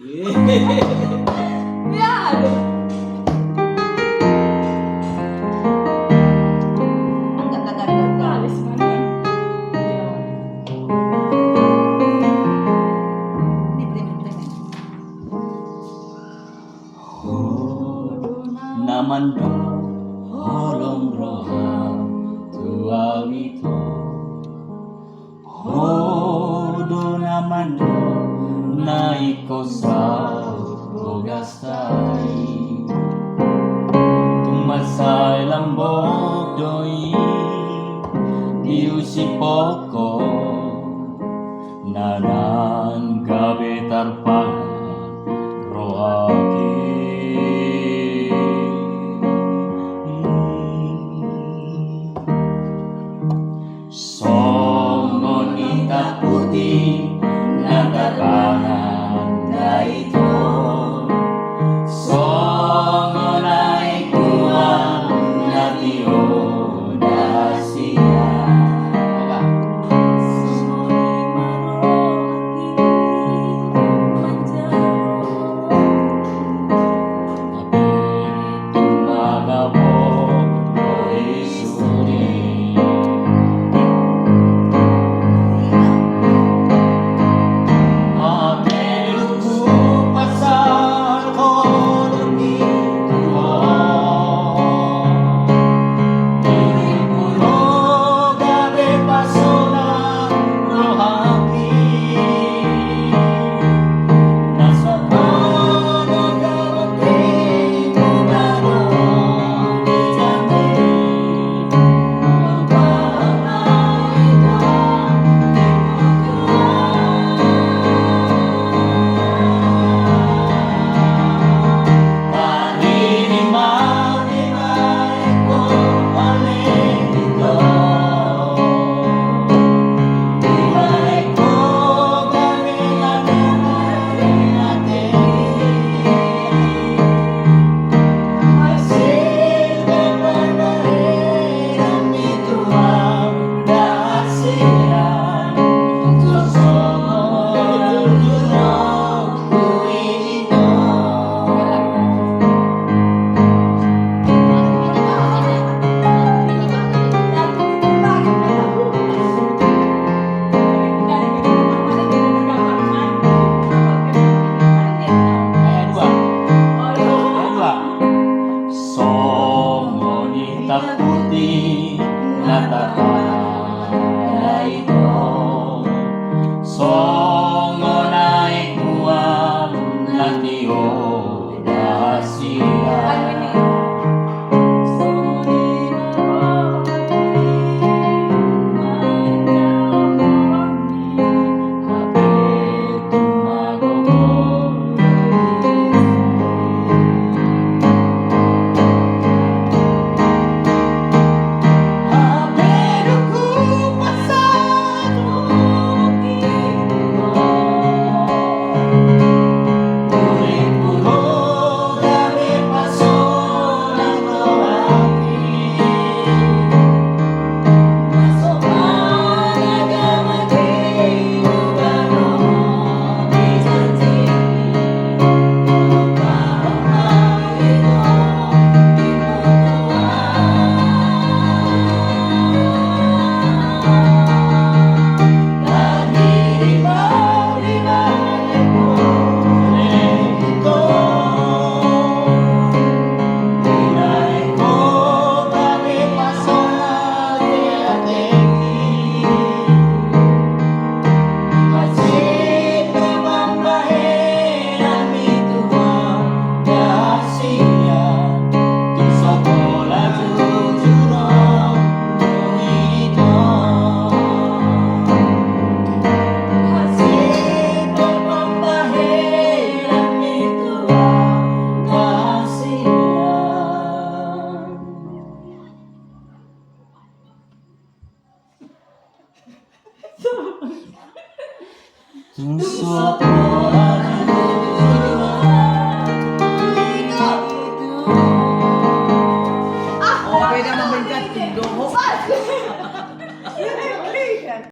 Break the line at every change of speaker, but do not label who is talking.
Yan! Ang ganda-ganda.
Alis mo na.
Naman do holong roha tuang ito. Hodo naman do na ikaw sa bugasay. Tumasay lambok doi diusipoko nanan gabi tarpangan rohaki. Songon ita putih natapangan na ito. Songon ay kuwang na tiyo na siya. Putih natapangan na ito. Songon ay kuwang na tiyo na siya. Tung suot mo